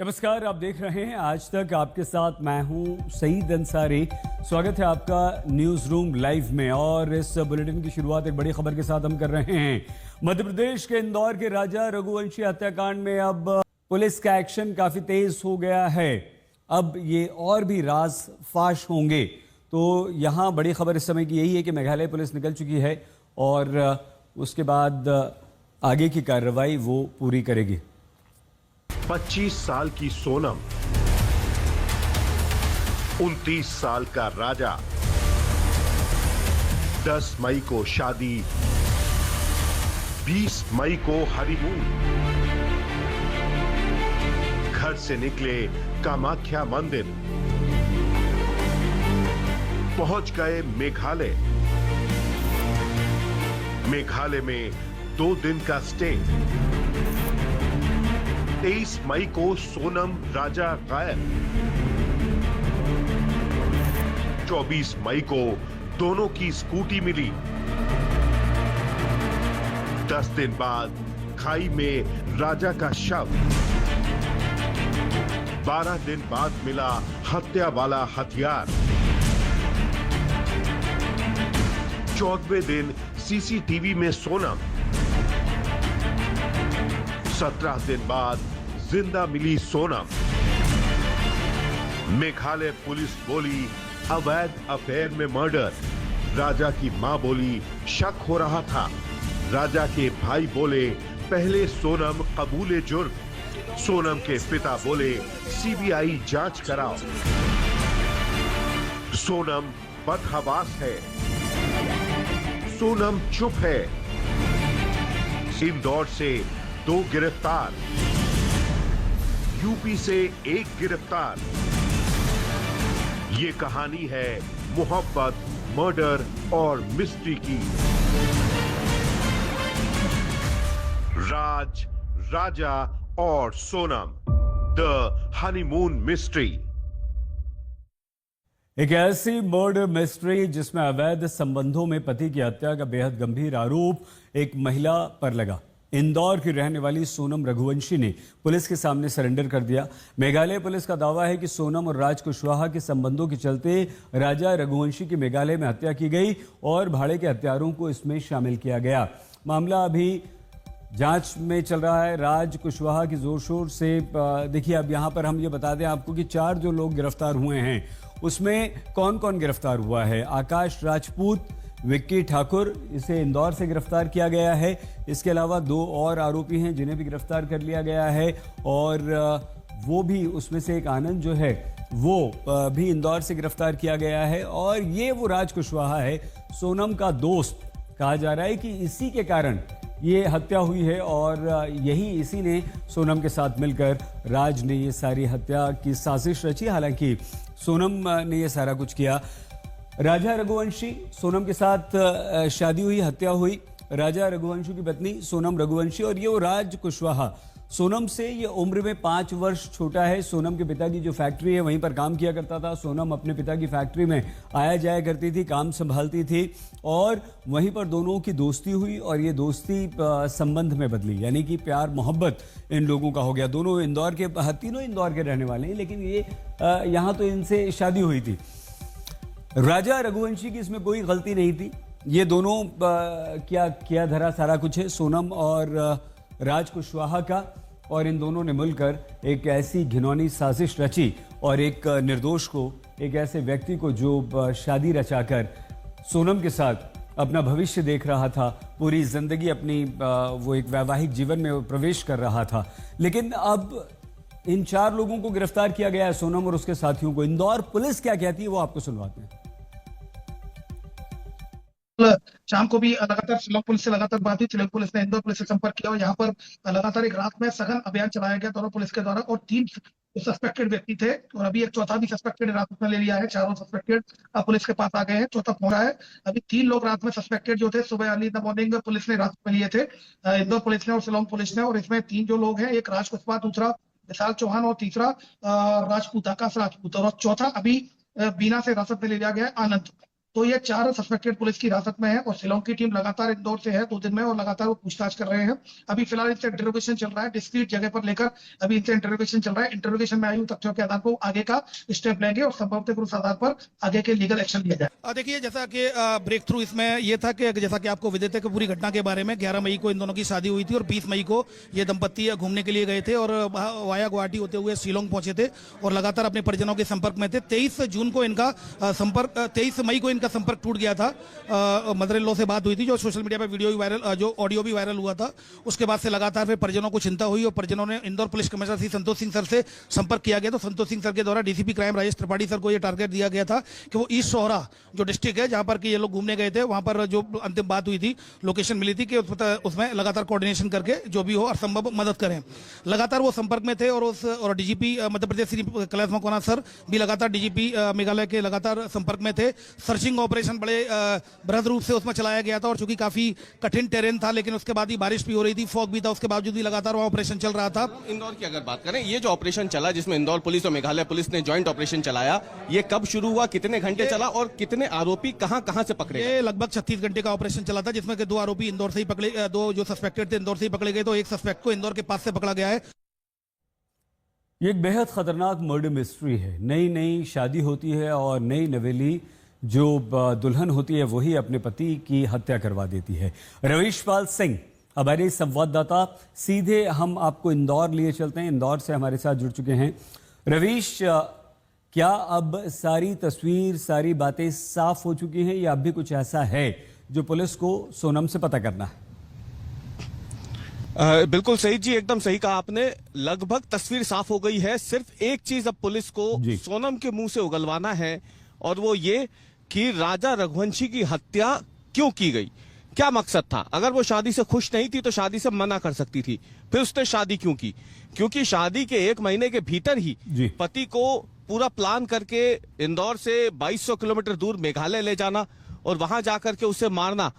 नमस्कार, आप देख रहे हैं आज तक। आपके साथ मैं हूं सईद अंसारी। स्वागत है आपका न्यूज रूम लाइव में। और इस बुलेटिन की शुरुआत एक बड़ी खबर के साथ हम कर रहे हैं। मध्य प्रदेश के इंदौर के राजा रघुवंशी हत्याकांड में अब पुलिस का एक्शन काफी तेज हो गया है। अब ये और भी राज फाश होंगे। तो यहाँ बड़ी खबर इस समय की यही है कि मेघालय पुलिस निकल चुकी है और उसके बाद आगे की कार्रवाई वो पूरी करेगी। 25 साल की सोनम, 29 साल का राजा। 10 मई को शादी, 20 मई को हनीमून। घर से निकले कामाख्या मंदिर, पहुंच गए मेघालय। मेघालय में 2 दिन का स्टे। 23 मई को सोनम राजा गायब। 24 मई को दोनों की स्कूटी मिली। 10 दिन बाद खाई में राजा का शव। 12 दिन बाद मिला हत्या वाला हथियार। 14वें दिन सीसीटीवी में सोनम। 17 दिन बाद जिंदा मिली सोनम। मेघालय पुलिस बोली अवैध अफेयर में मर्डर। राजा की मां बोली शक हो रहा था। राजा के भाई बोले पहले सोनम कबूले जुर्म। सोनम के पिता बोले सीबीआई जांच कराओ। सोनम बदहवास है। सोनम चुप है। इंदौर से 2 गिरफ्तार, यूपी से 1 गिरफ्तार। ये कहानी है मोहब्बत, मर्डर और मिस्ट्री की। राज, राजा और सोनम, द हनीमून मिस्ट्री। एक ऐसी मर्डर मिस्ट्री जिसमें अवैध संबंधों में पति की हत्या का बेहद गंभीर आरोप एक महिला पर लगा। इंदौर की रहने वाली सोनम रघुवंशी ने पुलिस के सामने सरेंडर कर दिया। मेघालय पुलिस का दावा है कि सोनम और राज कुशवाहा के संबंधों के चलते राजा रघुवंशी की मेघालय में हत्या की गई और भाड़े के हत्यारों को इसमें शामिल किया गया। मामला अभी जांच में चल रहा है। राज कुशवाहा की जोर शोर से देखिए, अब यहाँ पर हम ये बता दें आपको कि 4 जो लोग गिरफ्तार हुए हैं उसमें कौन कौन गिरफ्तार हुआ है। आकाश राजपूत, विक्की ठाकुर, इसे इंदौर से गिरफ्तार किया गया है। इसके अलावा 2 और आरोपी हैं जिन्हें भी गिरफ्तार कर लिया गया है और वो भी, उसमें से एक आनंद जो है वो भी इंदौर से गिरफ्तार किया गया है। और ये वो राज कुशवाहा है, सोनम का दोस्त। कहा जा रहा है कि इसी के कारण ये हत्या हुई है और इसी ने सोनम के साथ मिलकर राज ने ये सारी हत्या की साजिश रची। हालांकि सोनम ने ये सारा कुछ किया। राजा रघुवंशी, सोनम के साथ शादी हुई, हत्या हुई। राजा रघुवंशी की पत्नी सोनम रघुवंशी और ये वो राज कुशवाहा। सोनम से ये उम्र में 5 वर्ष छोटा है। सोनम के पिता की जो फैक्ट्री है वहीं पर काम किया करता था। सोनम अपने पिता की फैक्ट्री में आया जाया करती थी, काम संभालती थी और वहीं पर दोनों की दोस्ती हुई और ये दोस्ती संबंध में बदली, यानी कि प्यार मोहब्बत इन लोगों का हो गया। दोनों इंदौर के, तीनों इंदौर के रहने वाले हैं, लेकिन ये यहाँ तो इनसे शादी हुई थी। राजा रघुवंशी की इसमें कोई गलती नहीं थी। ये दोनों क्या धरा सारा कुछ है सोनम और राज कुशवाहा का, और इन दोनों ने मिलकर एक ऐसी घिनौनी साजिश रची और एक निर्दोष को, एक ऐसे व्यक्ति को जो शादी रचाकर सोनम के साथ अपना भविष्य देख रहा था, पूरी जिंदगी अपनी वो एक वैवाहिक जीवन में प्रवेश कर रहा था, लेकिन अब इन 4 लोगों को गिरफ्तार किया गया है, सोनम और उसके साथियों को। इंदौर पुलिस क्या कहती है वो आपको सुनवाते हैं। शाम को भी लगातार शिलांग पुलिस से लगातार बात हुई। शिलांग पुलिस ने इंदौर पुलिस से संपर्क किया और यहाँ पर लगातार एक रात में सघन अभियान चलाया गया दोनों पुलिस के द्वारा और 3 सस्पेक्टेड व्यक्ति थे और अभी एक चौथा भी सस्पेक्टेड रात में ले लिया है। 4 सस्पेक्टेड अब पुलिस के पास आ गए हैं, चौथा पहुंचा है। अभी 3 लोग रात में सस्पेक्टेड जो थे सुबह early in the morning police ने रात में लिए थे, इंदौर पुलिस ने और शिलांग पुलिस ने। और इसमें 3 जो लोग हैं, एक राज कुशवाहा, दूसरा विशाल चौहान और तीसरा राजपूत, आकाश राजपूत, और चौथा अभी बीना से हिरासत में ले लिया गया है, आनंद। तो ये 4 सस्पेक्टेड पुलिस की हिरासत में है और शिलोंग की टीम लगातार इंदौर से है 2 दिन में और लगातार वो पूछताछ कर रहे हैं। अभी फिलहाल इनसे इंटरोगेशन चल रहा है, डिस्क्रीट जगह पर लेकर अभी इनसे इंटरोगेशन चल रहा है। इंटरोगेशन में आयु तथ्यों के आधार पर आगे का स्टेप लेंगे और संभवतः उस आधार पर आगे के लीगल एक्शन लिया जाए। देखिए, जैसा कि ब्रेक थ्रू इसमें ये था कि जैसा कि आपको विदित है कि पूरी घटना के बारे में 11 मई को इन दोनों की शादी हुई थी और 20 मई को ये दंपत्ति घूमने के लिए गए थे और वाया गुवाहाटी होते हुए शिलोंग पहुंचे थे और लगातार अपने परिजनों के संपर्क में थे। 23 मई को इनका संपर्क टूट गया था। मदर इन लॉ से बात हुई थी, जो सोशल मीडिया पर वीडियो भी वायरल, जो ऑडियो भी वायरल हुआ था। उसके बाद से लगातार फिर परिजनों को चिंता हुई और परिजनों ने Indore police commissioner Shri Santosh Singh sir से संपर्क किया गया। तो संतोष सिंह सर के द्वारा DCP crime Rajesh Tripathi sir को यह टारगेट दिया गया था कि वो ईस्ट सोहरा जो डिस्ट्रिक्ट है जहां पर कि ये लोग घूमने गए थे, वहां पर जो अंतिम बात हुई थी, लोकेशन मिली थी कि उसमें लगातार कोऑर्डिनेशन करके जो भी हो और संभव मदद करें। लगातार वो संपर्क में थे और डीजीपी मध्य प्रदेश श्री कैलाश मकवाना सर भी लगातार डीजीपी मेघालय के लगातार संपर्क में थे। सर्चिंग ऑपरेशन बड़े बृहद रूप से उसमें चलाया गया था और चूंकि काफी कठिन टेरेन था, लेकिन उसके बाद ही बारिश भी हो रही थी, फॉग भी था, उसके बावजूद भी लगातार वहाँ ऑपरेशन चल रहा था। इंदौर की अगर बात करें, ये जो ऑपरेशन चला जिसमें इंदौर पुलिस और मेघालय पुलिस ने ज्वाइंट ऑपरेशन चलाया, ये कब शुरू हुआ, कितने घंटे चला और कितने आरोपी कहां से पकड़े? ये लगभग 36 घंटे का ऑपरेशन चला था, जिसमें के 2 आरोपी इंदौर से ही पकड़े, 2 जो सस्पेक्टेड थे इंदौर से ही पकड़े गए। तो एक सस्पेक्ट को इंदौर के पास से पकड़ा गया है। ये एक बेहद खतरनाक मर्डर मिस्ट्री है। नई शादी होती है और नई नवेली जो दुल्हन होती है वही अपने पति की हत्या करवा देती है। रवीशपाल सिंह हमारे संवाददाता, सीधे हम आपको इंदौर लिए चलते हैं। इंदौर से हमारे साथ जुड़ चुके हैं रवीश। क्या अब सारी तस्वीर, सारी बातें साफ हो चुकी हैं या अब भी कुछ ऐसा है जो पुलिस को सोनम से पता करना है? बिल्कुल सही जी, एकदम सही कहा आपने। लगभग तस्वीर साफ हो गई है। सिर्फ एक चीज अब पुलिस को सोनम के मुंह से उगलवाना है और वो ये कि राजा रघुवंशी की हत्या क्यों की गई, क्या मकसद था। अगर वो शादी से खुश नहीं थी तो शादी से मना कर सकती थी, फिर उसने शादी क्यों की? क्योंकि शादी के 1 महीने के भीतर ही पति को पूरा प्लान करके इंदौर से 2200 किलोमीटर दूर मेघालय ले जाना और वहां जाकर के उसे मारना,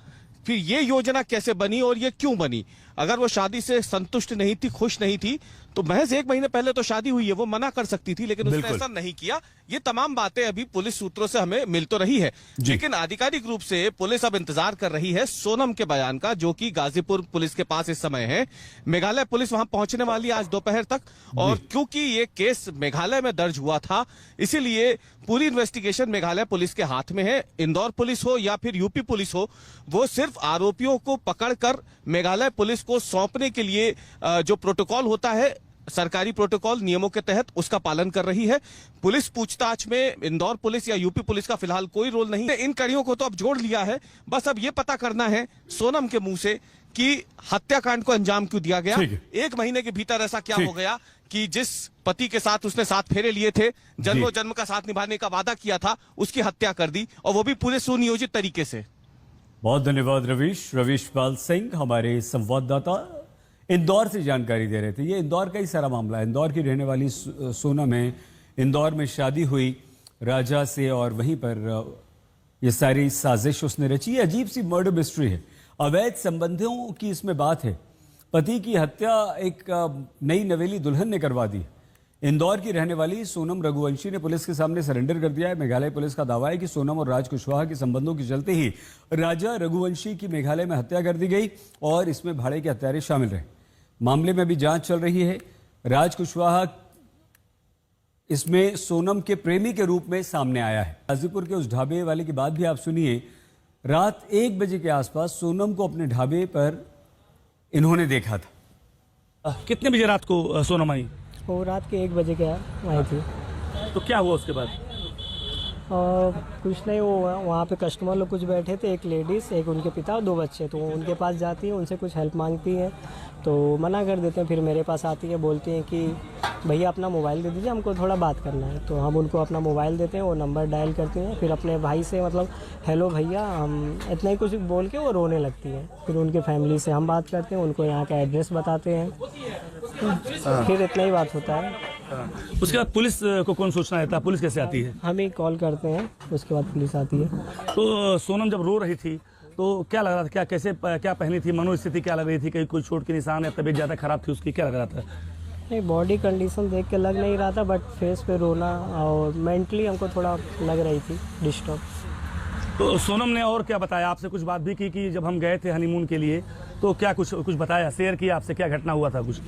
फिर ये योजना कैसे बनी और ये क्यों बनी? अगर वो शादी से संतुष्ट नहीं थी, खुश नहीं थी, तो महज 1 महीने पहले तो शादी हुई है, वो मना कर सकती थी, लेकिन उसने ऐसा नहीं किया। ये तमाम बातें अभी पुलिस सूत्रों से हमें मिल तो रही है, लेकिन आधिकारिक रूप से पुलिस अब इंतजार कर रही है सोनम के बयान का, जो कि गाजीपुर पुलिस के पास इस समय है। मेघालय पुलिस वहां पहुंचने वाली है आज दोपहर तक, और क्योंकि ये केस मेघालय में दर्ज हुआ था, इसीलिए पूरी इन्वेस्टिगेशन मेघालय पुलिस के हाथ में है। इंदौर पुलिस हो या फिर यूपी पुलिस हो, वो सिर्फ आरोपियों को पकड़कर मेघालय पुलिस को सौंपने के लिए जो प्रोटोकॉल होता है, सरकारी प्रोटोकॉल नियमों के तहत, उसका पालन कर रही है। पुलिस पूछताछ में इंदौर पुलिस या यूपी पुलिस का फिलहाल कोई रोल नहीं है। इन कड़ियों को तो अब जोड़ लिया है, बस अब ये पता करना है सोनम के मुंह से कि हत्याकांड को अंजाम क्यों दिया गया। 1 महीने के भीतर ऐसा क्या हो गया कि जिस पति के साथ उसने 7 फेरे लिए थे, जन्मों जन्म का साथ निभाने का वादा किया था, उसकी हत्या कर दी, और वो भी पूरे सुनियोजित तरीके से। बहुत धन्यवाद रवीशपाल सिंह हमारे संवाददाता इंदौर से जानकारी दे रहे थे। ये इंदौर का ही सारा मामला है। इंदौर की रहने वाली सोनम है, इंदौर में शादी हुई राजा से और वहीं पर ये सारी साजिश उसने रची है। अजीब सी मर्डर मिस्ट्री है, अवैध संबंधों की इसमें बात है। पति की हत्या एक नई नवेली दुल्हन ने करवा दी। इंदौर की रहने वाली सोनम रघुवंशी ने पुलिस के सामने सरेंडर कर दिया है। मेघालय पुलिस का दावा है कि सोनम और राज कुशवाहा के संबंधों के चलते ही राजा रघुवंशी की मेघालय में हत्या कर दी गई और इसमें भाड़े के हत्यारे शामिल रहे। मामले में अभी जांच चल रही है। राज कुशवाहा इसमें सोनम के प्रेमी के रूप में सामने आया है। गाजीपुर के उस ढाबे वाले की बात भी आप सुनिए। रात 1 बजे के आसपास सोनम को अपने ढाबे पर इन्होंने देखा था। कितने बजे रात को सोनम आई? वो रात के 1 बजे के आई थी। तो क्या हुआ उसके बाद? कुछ नहीं, वो वहाँ पे कस्टमर लोग कुछ बैठे थे, एक लेडीज़, एक उनके पिता और 2 बच्चे। तो उनके पास जाती है, उनसे कुछ हेल्प मांगती है तो मना कर देते हैं। फिर मेरे पास आती है, बोलती हैं कि भैया अपना मोबाइल दे दीजिए, हमको थोड़ा बात करना है। तो हम उनको अपना मोबाइल देते हैं, वो नंबर डायल करती हैं। फिर अपने भाई से मतलब हेलो भैया, हम इतना ही कुछ बोल के वो रोने लगती है। फिर उनके फैमिली से हम बात करते हैं, उनको यहाँ का एड्रेस बताते हैं, फिर इतना ही बात होता है। उसके बाद पुलिस को कौन सूचना देता है? पुलिस कैसे आती है? हम ही कॉल करते हैं, उसके बाद पुलिस आती है। तो सोनम जब रो रही थी तो क्या लग रहा था? क्या पहनी थी? मनोस्थिति क्या लग रही थी? कहीं कोई चोट के निशान या तबीयत ज़्यादा खराब थी उसकी? क्या लग रहा था? नहीं, बॉडी कंडीशन देख के लग नहीं रहा था, बट फेस पे रोना और मेंटली हमको थोड़ा लग रही थी डिस्टर्ब। तो सोनम ने और क्या बताया आपसे? कुछ बात भी की कि जब हम गए थे हनीमून के लिए तो क्या कुछ बताया, शेयर किया आपसे, क्या घटना हुआ था कुछ?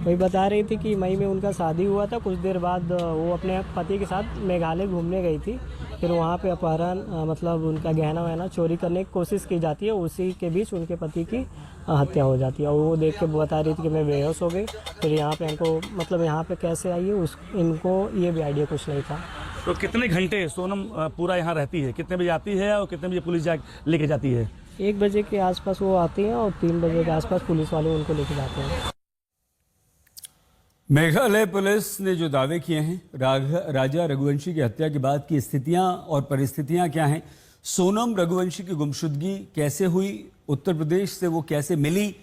वही बता रही थी कि मई में उनका शादी हुआ था, कुछ देर बाद वो अपने पति के साथ मेघालय घूमने गई थी, फिर वहाँ पे अपहरण मतलब उनका गहना वहना चोरी करने की कोशिश की जाती है, उसी के बीच उनके पति की हत्या हो जाती है। और वो देख के बता रही थी कि मैं बेहोश हो गई। फिर यहाँ पे इनको मतलब यहाँ पे कैसे आई है इनको ये भी आइडिया कुछ नहीं था। तो कितने घंटे सोनम पूरा यहाँ रहती है? कितने बजे आती है और कितने बजे पुलिस लेके जाती है? 1 बजे के आसपास वो आती हैं और 3 बजे के आसपास पुलिस वाले उनको लेके जाते हैं। मेघालय पुलिस ने जो दावे किए हैं राजा रघुवंशी की हत्या के बाद की स्थितियां और परिस्थितियां क्या हैं, सोनम रघुवंशी की गुमशुदगी कैसे हुई, उत्तर प्रदेश से वो कैसे मिली,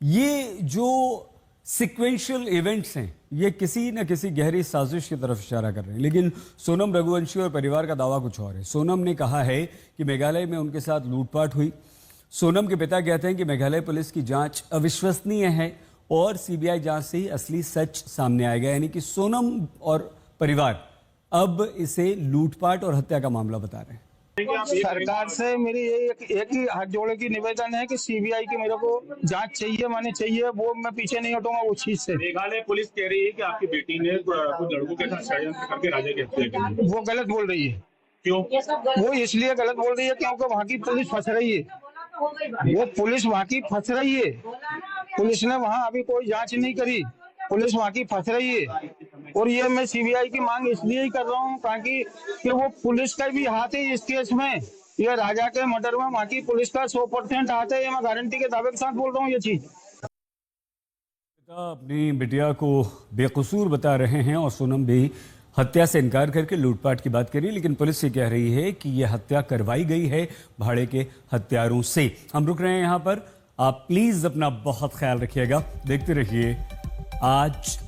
ये जो सिक्वेंशियल इवेंट्स हैं ये किसी न किसी गहरी साजिश की तरफ इशारा कर रहे हैं। लेकिन सोनम रघुवंशी और परिवार का दावा कुछ और है। सोनम ने कहा है कि मेघालय में उनके साथ लूटपाट हुई। सोनम के पिता कहते हैं कि मेघालय पुलिस की जांच अविश्वसनीय है और सीबीआई जांच से ही असली सच सामने आएगा, यानी कि सोनम और परिवार अब इसे लूटपाट और हत्या का मामला बता रहे हैं। सरकार से मेरी एक ही हाथ जोड़े की निवेदन है कि सीबीआई की मेरे को जांच चाहिए, माने चाहिए, वो मैं पीछे नहीं हटूंगा उस चीज से। मेघालय पुलिस कह रही है कि आपकी बेटी ने कुछ लड़कों के साथ षड्यंत्र करके राजा की हत्या की। वो गलत बोल रही है। क्यों? वो इसलिए गलत बोल रही है क्योंकि वहाँ की पुलिस फंस रही है। वो पुलिस वहाँ की फंस रही है। पुलिस ने वहाँ अभी कोई जांच नहीं करी, पुलिस वहाँ की फंस रही है। और ये मैं सीबीआई की मांग इसलिए ही कर रहा हूँ ताकि कि वो पुलिस का भी हाथ है इस केस में। ये राजा के मर्डर में वहाँ की पुलिस का 100% हाथ है, ये मैं गारंटी के दावे के साथ बोल रहा हूँ ये चीज। पिता अपनी बिटिया को बेकसूर बता रहे हैं और सोनम भी हत्या से इनकार करके लूटपाट की बात करी, लेकिन पुलिस ये कह रही है कि यह हत्या करवाई गई है भाड़े के हत्यारों से। हम रुक रहे हैं यहाँ पर, आप प्लीज अपना बहुत ख्याल रखिएगा। देखते रहिए आज